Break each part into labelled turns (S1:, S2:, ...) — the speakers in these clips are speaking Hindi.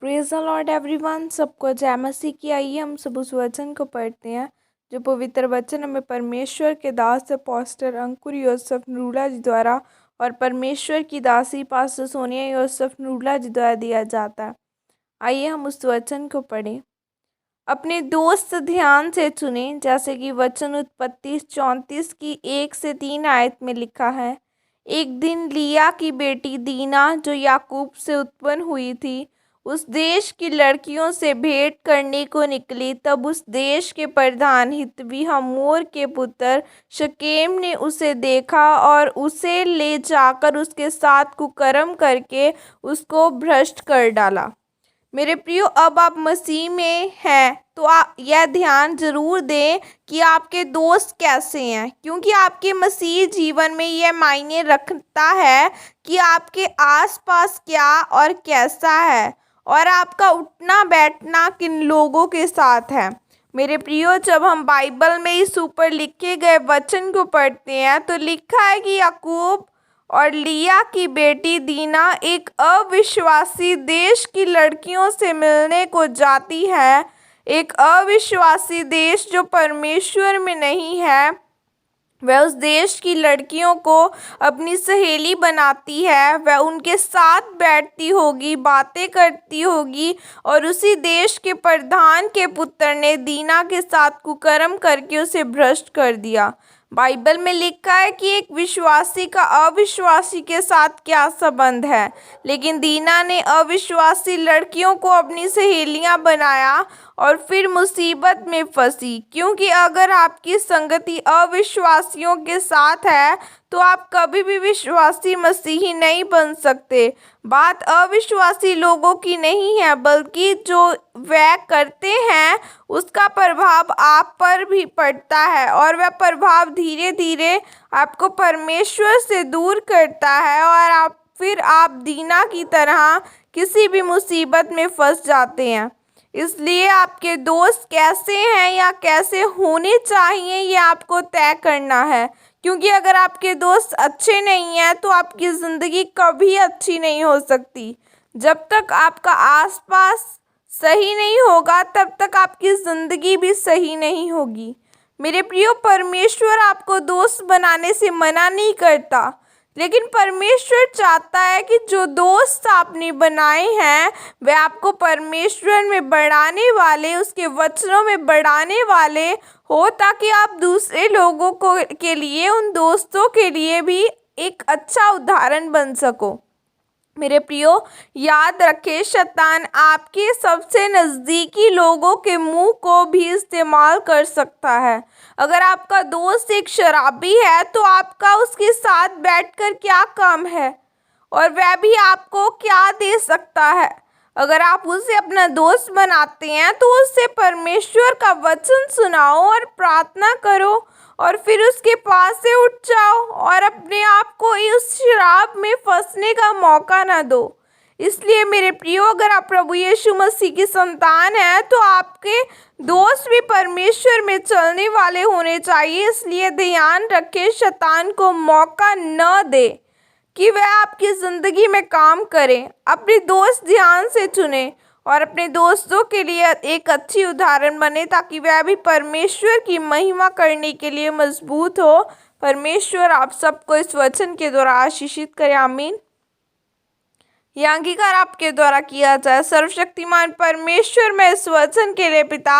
S1: Praise the Lord everyone. सबको जय मसीह की। आइए हम सब उस वचन को पढ़ते हैं जो पवित्र वचन हमें परमेश्वर के दास अपोस्टल अंकुर योसेफ नरूला जी द्वारा और परमेश्वर की दासी पास्टर सोनिया योसेफ नरूला जी द्वारा दिया जाता है। आइए हम उस वचन को पढ़ें। अपने दोस्त ध्यान से चुनें, जैसे कि वचन उत्पत्ति 34 की 1 से 3 आयत में लिखा है। एक दिन लिया की बेटी दीना, जो याकूब से उत्पन्न हुई थी, उस देश की लड़कियों से भेंट करने को निकली। तब उस देश के प्रधान हित्वी हमोर के पुत्र शकेम ने उसे देखा और उसे ले जाकर उसके साथ कुकर्म करके उसको भ्रष्ट कर डाला। मेरे प्रियो, अब आप मसीह में हैं तो आप यह ध्यान जरूर दें कि आपके दोस्त कैसे हैं, क्योंकि आपके मसीह जीवन में यह मायने रखता है कि आपके आसपास क्या और कैसा है और आपका उठना बैठना किन लोगों के साथ है। मेरे प्रियो, जब हम बाइबल में इस ऊपर लिखे गए वचन को पढ़ते हैं तो लिखा है कि याकूब और लिया की बेटी दीना एक अविश्वासी देश की लड़कियों से मिलने को जाती है। एक अविश्वासी देश जो परमेश्वर में नहीं है, वह उस देश की लड़कियों को अपनी सहेली बनाती है। वह उनके साथ बैठती होगी, बातें करती होगी, और उसी देश के प्रधान के पुत्र ने दीना के साथ कुकर्म करके उसे भ्रष्ट कर दिया। बाइबल में लिखा है कि एक विश्वासी का अविश्वासी के साथ क्या संबंध है, लेकिन दीना ने अविश्वासी लड़कियों को अपनी सहेलियां बनाया और फिर मुसीबत में फंसी, क्योंकि अगर आपकी संगति अविश्वासियों के साथ है तो आप कभी भी विश्वासी मसीही नहीं बन सकते। बात अविश्वासी लोगों की नहीं है, बल्कि जो वह करते हैं उसका प्रभाव आप पर भी पड़ता है, और वह प्रभाव धीरे धीरे आपको परमेश्वर से दूर करता है और फिर आप दीना की तरह किसी भी मुसीबत में फंस जाते हैं। इसलिए आपके दोस्त कैसे हैं या कैसे होने चाहिए, ये आपको तय करना है, क्योंकि अगर आपके दोस्त अच्छे नहीं हैं तो आपकी ज़िंदगी कभी अच्छी नहीं हो सकती। जब तक आपका आसपास सही नहीं होगा तब तक आपकी ज़िंदगी भी सही नहीं होगी। मेरे प्रियो, परमेश्वर आपको दोस्त बनाने से मना नहीं करता, लेकिन परमेश्वर चाहता है कि जो दोस्त आपने बनाए हैं वे आपको परमेश्वर में बढ़ाने वाले, उसके वचनों में बढ़ाने वाले हो, ताकि आप दूसरे लोगों को के लिए, उन दोस्तों के लिए भी एक अच्छा उदाहरण बन सको। मेरे प्रियो, याद रखें, शैतान आपके सबसे नज़दीकी लोगों के मुंह को भी इस्तेमाल कर सकता है। अगर आपका दोस्त एक शराबी है तो आपका उसके साथ बैठकर क्या काम है, और वह भी आपको क्या दे सकता है। अगर आप उसे अपना दोस्त बनाते हैं तो उससे परमेश्वर का वचन सुनाओ और प्रार्थना करो, और फिर उसके पास से उठ जाओ और अपने आप को उस शराब में फंसने का मौका ना दो। इसलिए मेरे प्रियो, अगर आप प्रभु यीशु मसीह की संतान हैं तो आपके दोस्त भी परमेश्वर में चलने वाले होने चाहिए। इसलिए ध्यान रखें, शैतान को मौका न दे कि वह आपकी ज़िंदगी में काम करें। अपने दोस्त ध्यान से चुनें और अपने दोस्तों के लिए एक अच्छी उदाहरण बने, ताकि वह भी परमेश्वर की महिमा करने के लिए मजबूत हो। परमेश्वर आप सबको इस वचन के द्वारा आशीषित करे। आमीन। यह अंगीकार आपके द्वारा किया जाए। सर्वशक्तिमान परमेश्वर, मैं इस वचन के लिए पिता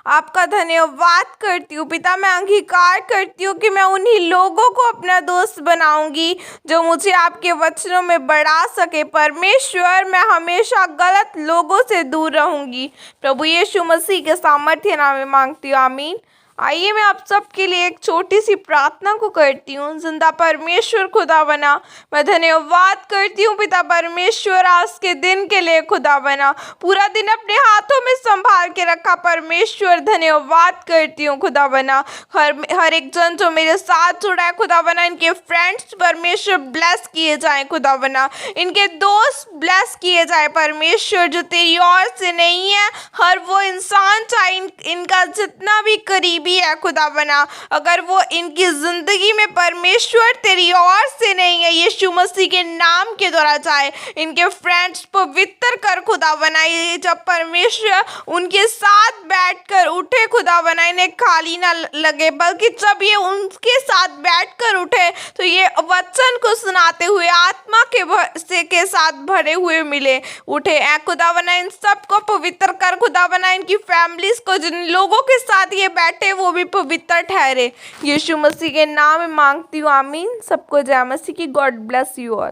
S1: आपका धन्यवाद करती हूँ। पिता, मैं अंगीकार करती हूँ कि मैं उन्हीं लोगों को अपना दोस्त बनाऊंगी जो मुझे आपके वचनों में बढ़ा सके। परमेश्वर, मैं हमेशा गलत लोगों से दूर रहूंगी। प्रभु यीशु मसीह के सामर्थ्य नाम में मांगती हूँ। आमीन। आइए मैं आप सबके लिए एक छोटी सी प्रार्थना को करती हूँ। जिंदा परमेश्वर खुदा बना, मैं धन्यवाद करती हूँ पिता परमेश्वर, आज के दिन के लिए खुदा बना, पूरा दिन अपने हाथों में संभाल के रखा। परमेश्वर, धन्यवाद करती हूँ खुदा बना। हर एक जन जो मेरे साथ जुड़ा है खुदा बना, इनके फ्रेंड्स परमेश्वर ब्लेस किए जाएं खुदा बना, इनके दोस्त ब्लेस किए जाए परमेश्वर, जो तेरी ओर से नहीं है। हर वो इंसान चाहे इनका जितना भी करीब भी है खुदा बना, अगर वो इनकी ज़िंदगी में परमेश्वर तेरी ओर से नहीं है, यीशु मसीह के नाम के द्वारा चाहे इनके फ्रेंड्स पवित्र कर खुदा बना। ये जब परमेश्वर उनके साथ बैठकर उठे खुदा बना, इन्हें खाली ना लगे, बल्कि जब ये उनके साथ बैठकर उठे तो ये वचन को सुनाते हुए आत्मा के साथ भरे हुए मिले उठे। ऐ खुदा बना इन सबको पवित्र कर खुदा बना, इनकी फैमिलीज को, जिन लोगों के साथ ये बैठे वो भी पवित्र ठहरे। यीशु मसीह के नाम में मांगती हूँ, आमीन। सबको जय मसीह की। God bless you all.